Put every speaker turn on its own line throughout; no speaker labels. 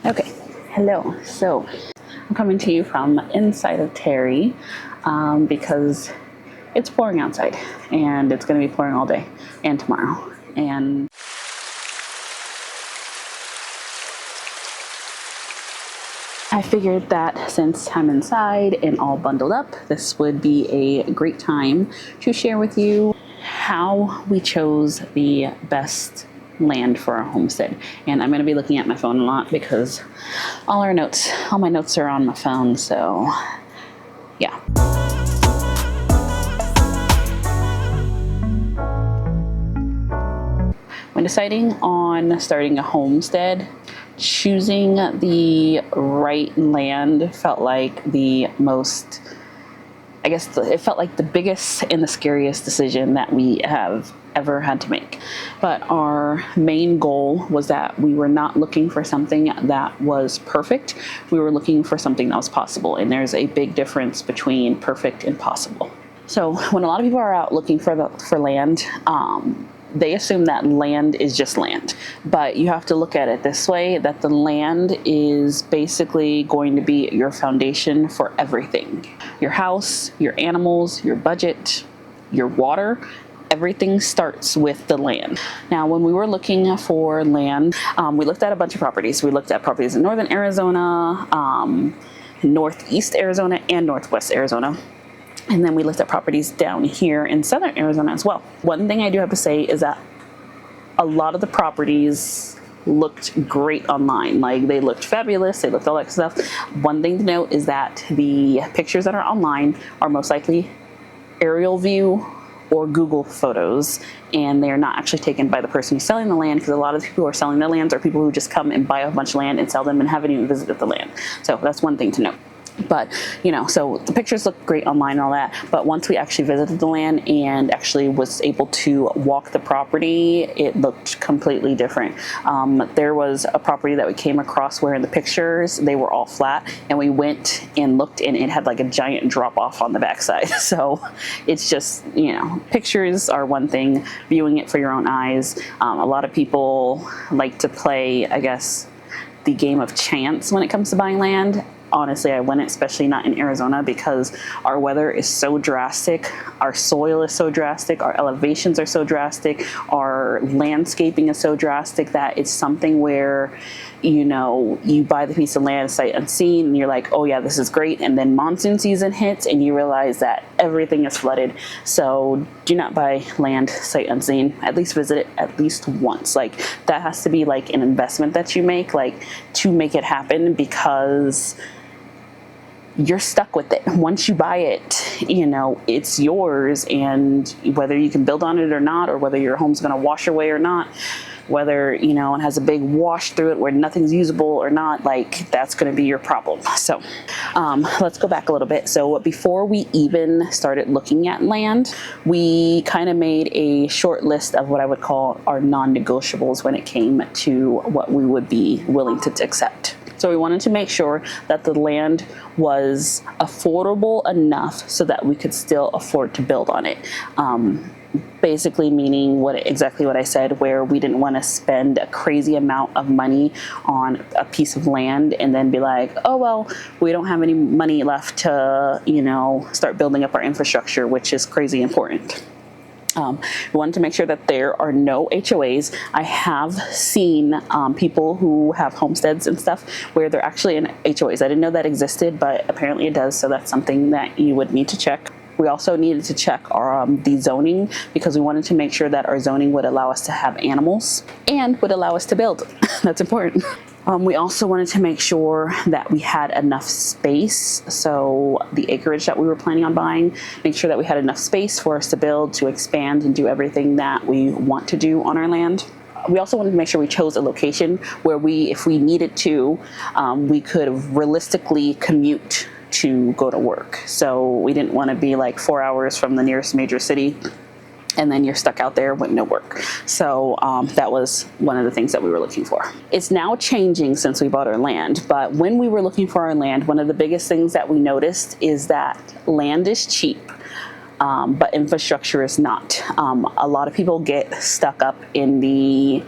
Okay, hello. So I'm coming to you from inside of Terry because it's pouring outside and it's going to be pouring all day and tomorrow. And I figured that since I'm inside and all bundled up, this would be a great time to share with you how we chose the best land for our homestead. And I'm going to be looking at my phone a lot because all my notes are on my phone. So yeah. When deciding on starting a homestead, choosing the right land felt like the most, it felt like the biggest and the scariest decision that we have ever had to make. But our main goal was that we were not looking for something that was perfect. We were looking for something that was possible. And there's a big difference between perfect and possible. So when a lot of people are out looking for land, they assume that land is just land, but you have to look at it this way, that the land is basically going to be your foundation for everything. Your house, your animals, your budget, your water, everything starts with the land. Now, when we were looking for land, we looked at a bunch of properties. We looked at properties in northern Arizona, northeast Arizona, and northwest Arizona. And then we looked at properties down here in southern Arizona as well. One thing I do have to say is that a lot of the properties looked great online. Like, they looked fabulous, they looked all that stuff. One thing to note is that the pictures that are online are most likely aerial view or Google photos, and they are not actually taken by the person who's selling the land, because a lot of the people who are selling the lands are people who just come and buy a bunch of land and sell them and haven't even visited the land. So that's one thing to note. But, so the pictures look great online and all that, but once we actually visited the land and actually was able to walk the property, it looked completely different. There was a property that we came across where in the pictures, they were all flat, and we went and looked and it had like a giant drop off on the backside. So it's just, pictures are one thing, viewing it for your own eyes. A lot of people like to play, the game of chance when it comes to buying land. Honestly, I wouldn't, especially not in Arizona, because our weather is so drastic, our soil is so drastic, our elevations are so drastic, our landscaping is so drastic that it's something where, you buy the piece of land sight unseen and you're like, oh yeah, this is great. And then monsoon season hits and you realize that everything is flooded. So do not buy land sight unseen. At least visit it at least once. Like, that has to be like an investment that you make, like, to make it happen, because you're stuck with it. Once you buy it, it's yours, and whether you can build on it or not, or whether your home's going to wash away or not, whether, it has a big wash through it where nothing's usable or not, like, that's going to be your problem. So let's go back a little bit. So before we even started looking at land, we kind of made a short list of what I would call our non-negotiables when it came to what we would be willing to accept. So we wanted to make sure that the land was affordable enough so that we could still afford to build on it. Basically meaning exactly what I said, where we didn't want to spend a crazy amount of money on a piece of land and then be like, oh, well, we don't have any money left to, start building up our infrastructure, which is crazy important. We wanted to make sure that there are no HOAs. I have seen people who have homesteads and stuff where they're actually in HOAs. I didn't know that existed, but apparently it does. So that's something that you would need to check. We also needed to check our the zoning, because we wanted to make sure that our zoning would allow us to have animals and would allow us to build. That's important. We also wanted to make sure that we had enough space. So the acreage that we were planning on buying, make sure that we had enough space for us to build, to expand, and do everything that we want to do on our land. We also wanted to make sure we chose a location where if we needed to, we could realistically commute to go to work. So we didn't want to be like 4 hours from the nearest major city and then you're stuck out there with no work. So that was one of the things that we were looking for. It's now changing since we bought our land, but when we were looking for our land, one of the biggest things that we noticed is that land is cheap, but infrastructure is not. A lot of people get stuck up in the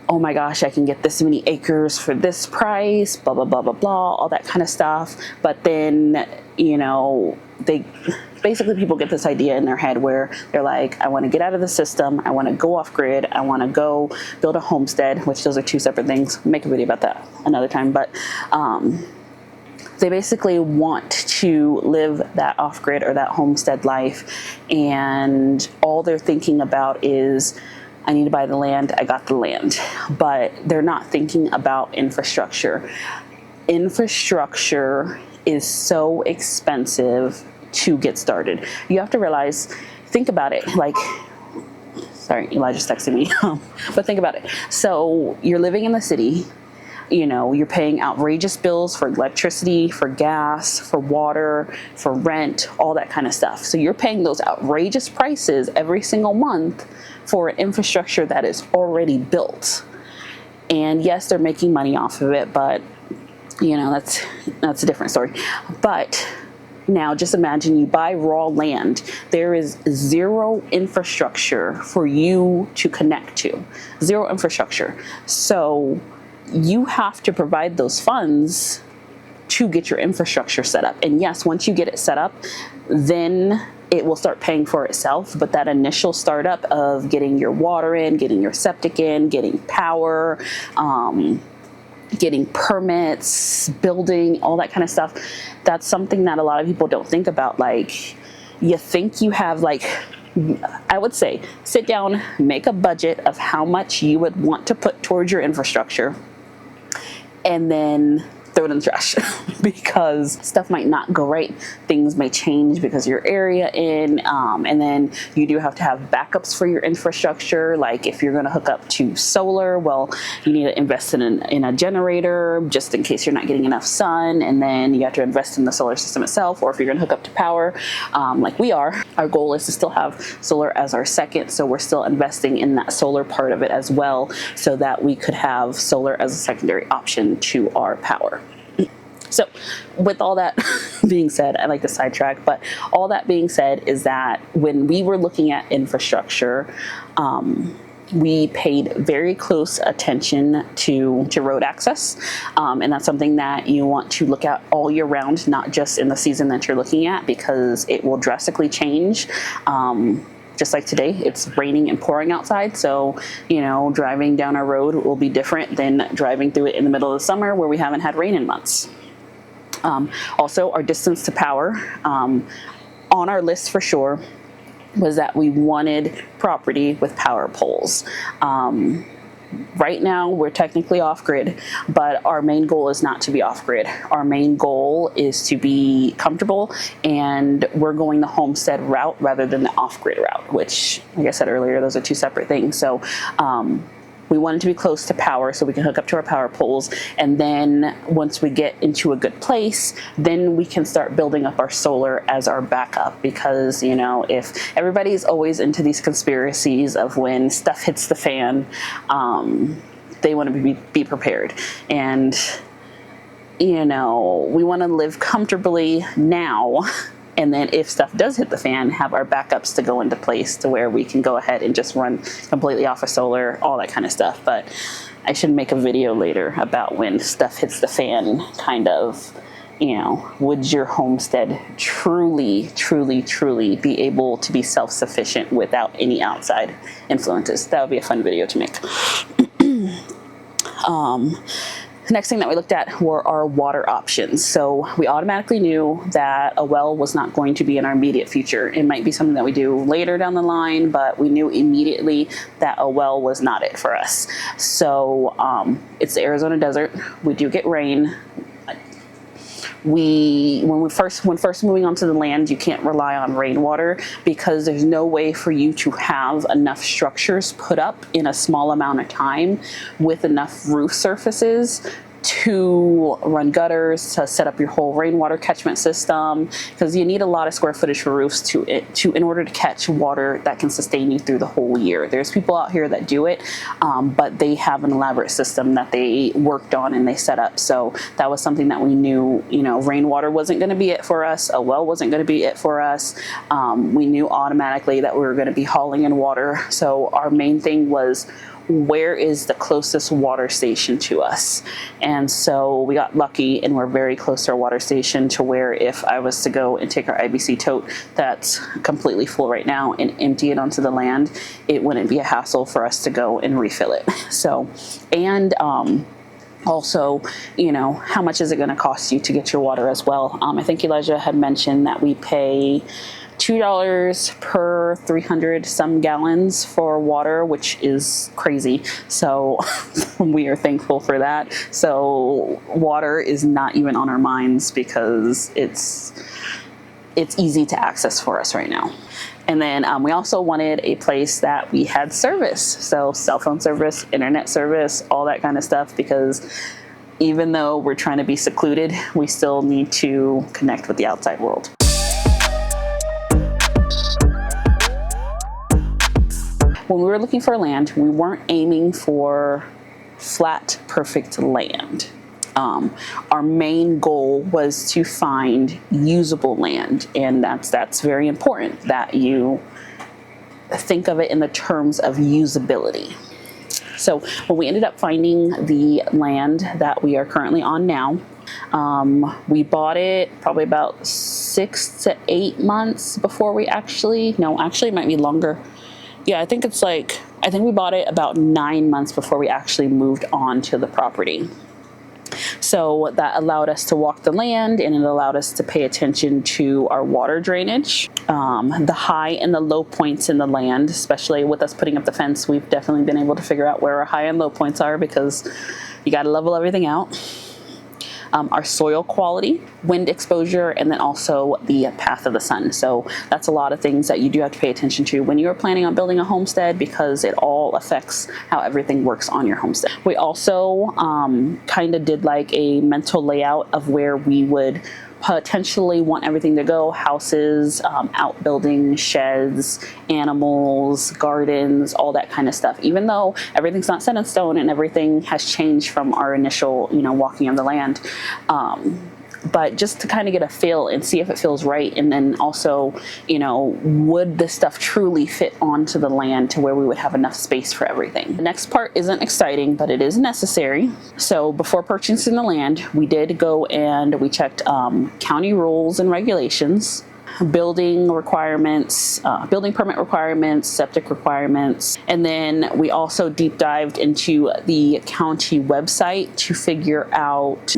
oh my gosh, I can get this many acres for this price, blah, blah, blah, blah, blah, all that kind of stuff. But then, you know, people get this idea in their head where they're like, I want to get out of the system. I want to go off grid. I want to go build a homestead, which those are two separate things. Make a video about that another time. But, they basically want to live that off-grid or that homestead life, and all they're thinking about is, I need to buy the land, I got the land. But they're not thinking about infrastructure. Infrastructure is so expensive to get started. You have to realize, think about it, like, sorry, Elijah's texting me, but think about it. So you're living in the city, you know, you're paying outrageous bills for electricity, for gas, for water, for rent, all that kind of stuff. So you're paying those outrageous prices every single month for an infrastructure that is already built. And yes, they're making money off of it, but you know, that's a different story. But now just imagine you buy raw land. There is zero infrastructure for you to connect to. Zero infrastructure. So you have to provide those funds to get your infrastructure set up. And yes, once you get it set up, then it will start paying for itself. But that initial startup of getting your water in, getting your septic in, getting power, getting permits, building, all that kind of stuff, that's something that a lot of people don't think about. Like, you think you have, like, I would say, sit down, make a budget of how much you would want to put towards your infrastructure, and then throw it in the trash because stuff might not go right. Things may change because your area in, and then you do have to have backups for your infrastructure. Like if you're going to hook up to solar, well, you need to invest in a generator just in case you're not getting enough sun, and then you have to invest in the solar system itself. Or if you're going to hook up to power, like we are, our goal is to still have solar as our second, so we're still investing in that solar part of it as well, so that we could have solar as a secondary option to our power. So with all that being said, I like to sidetrack, but all that being said is that when we were looking at infrastructure, we paid very close attention to road access. And that's something that you want to look at all year round, not just in the season that you're looking at, because it will drastically change. Just like today, it's raining and pouring outside. So, you know, driving down our road will be different than driving through it in the middle of the summer where we haven't had rain in months. Also, our distance to power, on our list for sure, was that we wanted property with power poles. Right now, we're technically off-grid, but our main goal is not to be off-grid. Our main goal is to be comfortable, and we're going the homestead route rather than the off-grid route, which, like I said earlier, those are two separate things. So we wanted to be close to power so we can hook up to our power poles, and then once we get into a good place, then we can start building up our solar as our backup. Because, you know, if everybody's always into these conspiracies of when stuff hits the fan, they want to be prepared. And, you know, we want to live comfortably now, and then if stuff does hit the fan, have our backups to go into place to where we can go ahead and just run completely off of solar, all that kind of stuff. But I should make a video later about when stuff hits the fan, kind of, you know, would your homestead truly, truly, truly be able to be self-sufficient without any outside influences? That would be a fun video to make. The next thing that we looked at were our water options. So we automatically knew that a well was not going to be in our immediate future. It might be something that we do later down the line, but we knew immediately that a well was not it for us. So it's the Arizona desert. We do get rain. When first moving onto the land, you can't rely on rainwater because there's no way for you to have enough structures put up in a small amount of time with enough roof surfaces to run gutters, to set up your whole rainwater catchment system, because you need a lot of square footage for roofs in order to catch water that can sustain you through the whole year. There's people out here that do it, but they have an elaborate system that they worked on and they set up. So that was something that we knew, you know, rainwater wasn't going to be it for us. A well wasn't going to be it for us. We knew automatically that we were going to be hauling in water. So our main thing was where is the closest water station to us? And so we got lucky and we're very close to our water station, to where if I was to go and take our IBC tote that's completely full right now and empty it onto the land, it wouldn't be a hassle for us to go and refill it. So, and also, you know, how much is it going to cost you to get your water as well? I think Elijah had mentioned that we pay $2 per 300 some gallons for water, which is crazy. So we are thankful for that. So water is not even on our minds because it's easy to access for us right now. And then we also wanted a place that we had service. So cell phone service, internet service, all that kind of stuff, because even though we're trying to be secluded, we still need to connect with the outside world. When we were looking for land, we weren't aiming for flat, perfect land. Our main goal was to find usable land, and that's very important that you think of it in the terms of usability. So when we ended up finding the land that we are currently on now, we bought it probably about 6 to 8 months before we actually it might be longer. Yeah, I think we bought it about 9 months before we actually moved on to the property. So that allowed us to walk the land, and it allowed us to pay attention to our water drainage, the high and the low points in the land. Especially with us putting up the fence, we've definitely been able to figure out where our high and low points are, because you got to level everything out. Our soil quality, wind exposure, and then also the path of the sun. So that's a lot of things that you do have to pay attention to when you're planning on building a homestead, because it all affects how everything works on your homestead. We also kind of did like a mental layout of where we would potentially want everything to go: houses, outbuildings, sheds, animals, gardens, all that kind of stuff. Even though everything's not set in stone and everything has changed from our initial, walking on the land. But just to kind of get a feel and see if it feels right. And then also, would this stuff truly fit onto the land to where we would have enough space for everything? The next part isn't exciting, but it is necessary. So before purchasing the land, we did go and we checked county rules and regulations, building requirements, building permit requirements, septic requirements. And then we also deep dived into the county website to figure out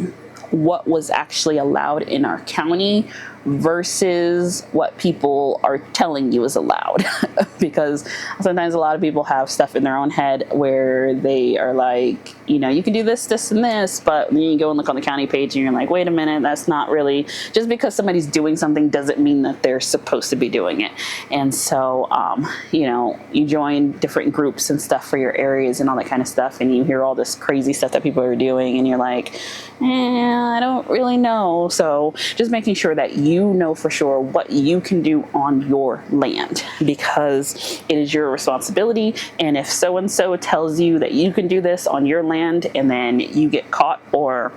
what was actually allowed in our county versus what people are telling you is allowed. Because sometimes a lot of people have stuff in their own head where they are like, you can do this, this, and this, but then you go and look on the county page and you're like, wait a minute, that's not really, just because somebody's doing something doesn't mean that they're supposed to be doing it. And so, you join different groups and stuff for your areas and all that kind of stuff, and you hear all this crazy stuff that people are doing, and you're like, I don't really know. So just making sure that you know for sure what you can do on your land, because it is your responsibility. And if so-and-so tells you that you can do this on your land and then you get caught or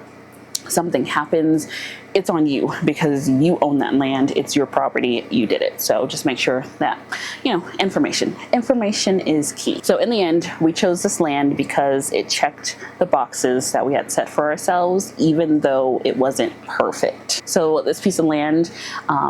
something happens, it's on you, because you own that land. It's your property. You did it. So just make sure that, information is key. So in the end, we chose this land because it checked the boxes that we had set for ourselves, even though it wasn't perfect. So this piece of land,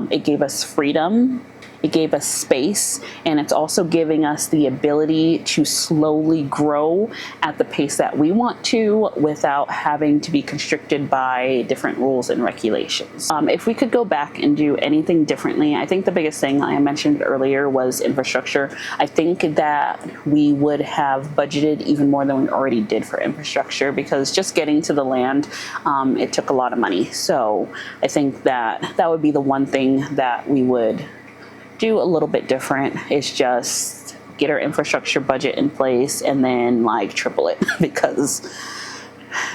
it gave us freedom. It gave us space, and it's also giving us the ability to slowly grow at the pace that we want to without having to be constricted by different rules and regulations. If we could go back and do anything differently, I think the biggest thing I mentioned earlier was infrastructure. I think that we would have budgeted even more than we already did for infrastructure, because just getting to the land, it took a lot of money. So I think that would be the one thing that we would do a little bit different, is just get our infrastructure budget in place and then triple it, because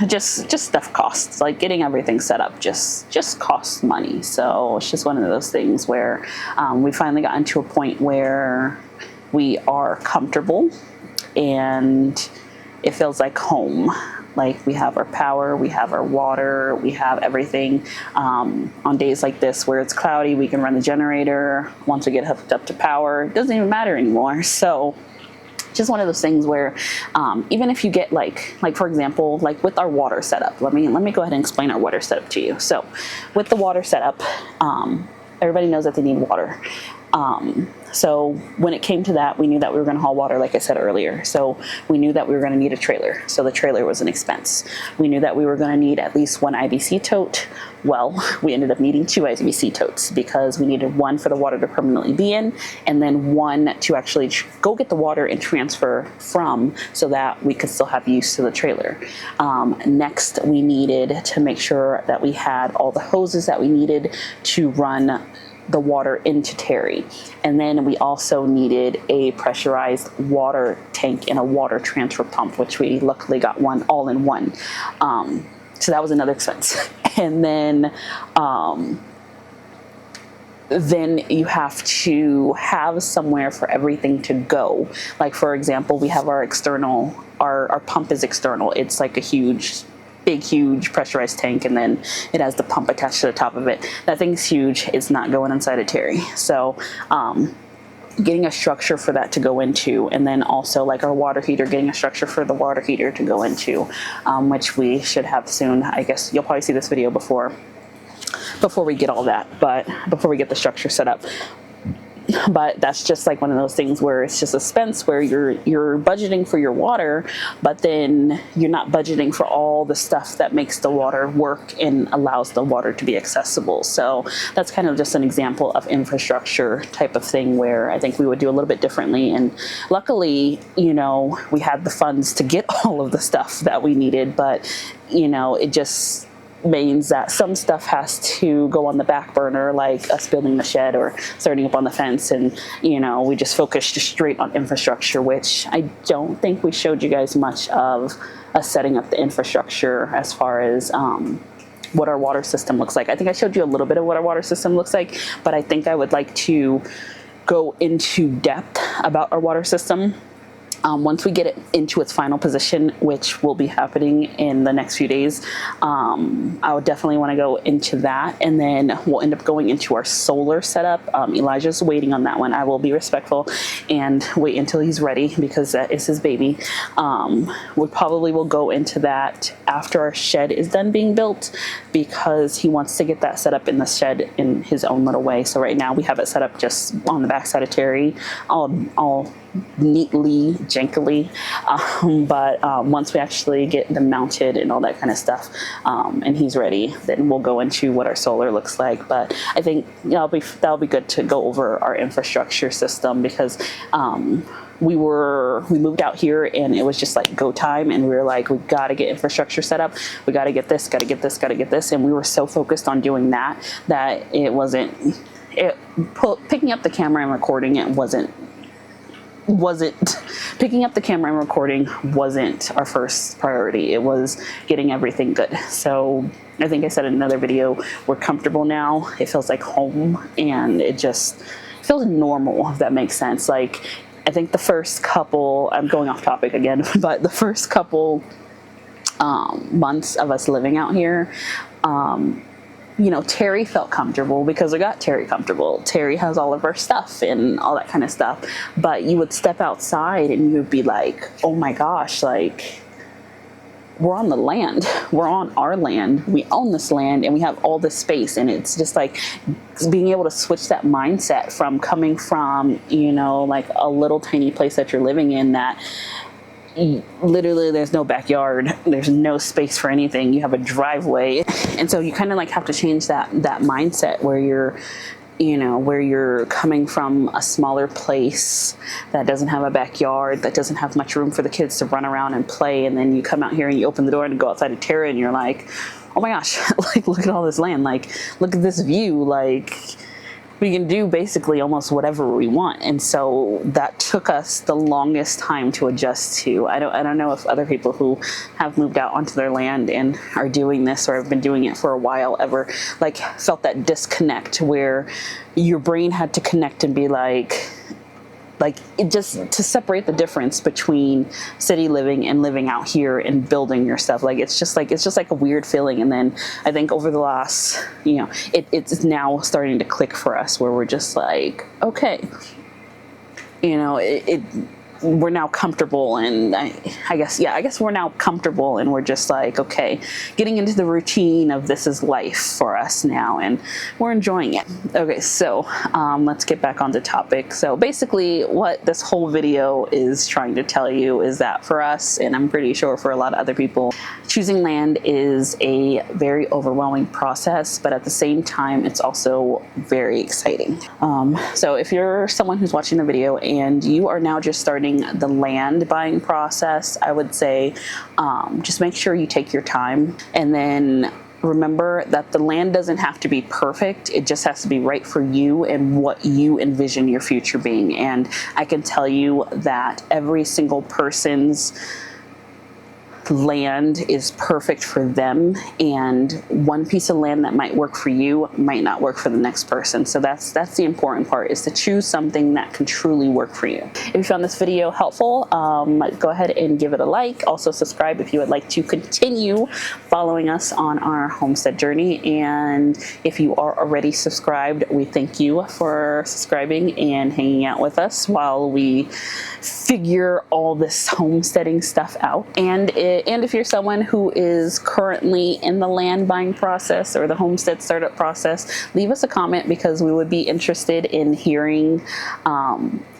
just stuff costs. Like getting everything set up just costs money. So it's just one of those things where we finally gotten to a point where we are comfortable and it feels like home. Like we have our power, we have our water, we have everything. On days like this where it's cloudy, we can run the generator. Once we get hooked up to power, it doesn't even matter anymore. So just one of those things where even if you get like for example, like with our water setup, let me go ahead and explain our water setup to you. So with the water setup, everybody knows that they need water. So when it came to that, we knew that we were going to haul water, like I said earlier. So we knew that we were going to need a trailer. So the trailer was an expense. We knew that we were going to need at least one IBC tote. Well, we ended up needing two IBC totes because we needed one for the water to permanently be in, and then one to actually go get the water and transfer from, so that we could still have use to the trailer. Next, we needed to make sure that we had all the hoses that we needed to run the water into Terry. And then we also needed a pressurized water tank and a water transfer pump, which we luckily got one all in one. So that was another expense. And then you have to have somewhere for everything to go. Like for example, we have our external, our pump is external. It's like a huge pressurized tank, and then it has the pump attached to the top of it. That thing's huge. It's not going inside a Terry. So getting a structure for that to go into, and then also like our water heater, getting a structure for the water heater to go into, which we should have soon. I guess you'll probably see this video before we get all that, but before we get the structure set up. But that's just like one of those things where it's just a expense where you're budgeting for your water, but then you're not budgeting for all the stuff that makes the water work and allows the water to be accessible. So that's kind of just an example of infrastructure type of thing where I think we would do a little bit differently. And luckily, you know, we had the funds to get all of the stuff that we needed, but you know, it just means that some stuff has to go on the back burner, like us building the shed or starting up on the fence, and you know, we just focused just straight on infrastructure, which I don't think we showed you guys much of us setting up the infrastructure as far as what our water system looks like. I think I showed you a little bit of what our water system looks like, but I think I would like to go into depth about our water system once we get it into its final position, which will be happening in the next few days. I would definitely want to go into that, and then we'll end up going into our solar setup. Elijah's waiting on that one. I will be respectful and wait until he's ready because that is his baby. We probably will go into that after our shed is done being built, because he wants to get that set up in the shed in his own little way. So right now we have it set up just on the back side of Terry, all neatly, jankily, but once we actually get them mounted and all that kind of stuff, and he's ready, then we'll go into what our solar looks like. But I think that'll be good to go over our infrastructure system, because we moved out here and it was just like go time, and we were like, we got to get infrastructure set up, we got to get this, and we were so focused on doing that it wasn't picking up the camera and recording. Picking up the camera and recording wasn't our first priority. It was getting everything good. So I think I said in another video, we're comfortable now. It feels like home, and it just feels normal, if that makes sense. Like, I think the first couple, I'm going off topic again, but the first couple months of us living out here, you know, Terry felt comfortable because we got Terry comfortable. Terry has all of our stuff and all that kind of stuff. But you would step outside and you would be like, oh my gosh, like, we're on the land. We're on our land. We own this land and we have all this space. And it's just like being able to switch that mindset from coming from, you know, like a little tiny place that you're living in that literally there's no backyard, there's no space for anything, you have a driveway. And so you kind of like have to change that mindset where you're coming from a smaller place that doesn't have a backyard, that doesn't have much room for the kids to run around and play, and then you come out here and you open the door and go outside of Terra and you're like, oh my gosh, like, look at all this land, like, look at this view, like, we can do basically almost whatever we want. And so that took us the longest time to adjust to. I don't know if other people who have moved out onto their land and are doing this or have been doing it for a while ever like felt that disconnect where your brain had to connect and be like it just to separate the difference between city living and living out here and building your stuff. Like it's just like a weird feeling. And then I think over the last, it's now starting to click for us where we're just like, okay, we're now comfortable, and I guess we're now comfortable, and we're just like, okay, getting into the routine of this is life for us now, and we're enjoying it. Okay, so let's get back on the topic. So basically what this whole video is trying to tell you is that for us, and I'm pretty sure for a lot of other people, choosing land is a very overwhelming process, but at the same time it's also very exciting. So if you're someone who's watching the video and you are now just starting the land buying process, I would say just make sure you take your time, and then remember that the land doesn't have to be perfect. It just has to be right for you and what you envision your future being. And I can tell you that every single person's land is perfect for them, and one piece of land that might work for you might not work for the next person. So that's the important part, is to choose something that can truly work for you. If you found this video helpful, go ahead and give it a like. Also subscribe if you would like to continue following us on our homestead journey. And if you are already subscribed, we thank you for subscribing and hanging out with us while we figure all this homesteading stuff out. And if you're someone who is currently in the land buying process or the homestead startup process, leave us a comment, because we would be interested in hearing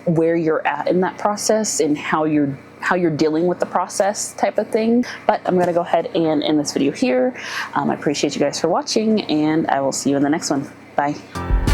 where you're at in that process and how you're dealing with the process type of thing. But I'm going to go ahead and end this video here. I appreciate you guys for watching, and I will see you in the next one. Bye.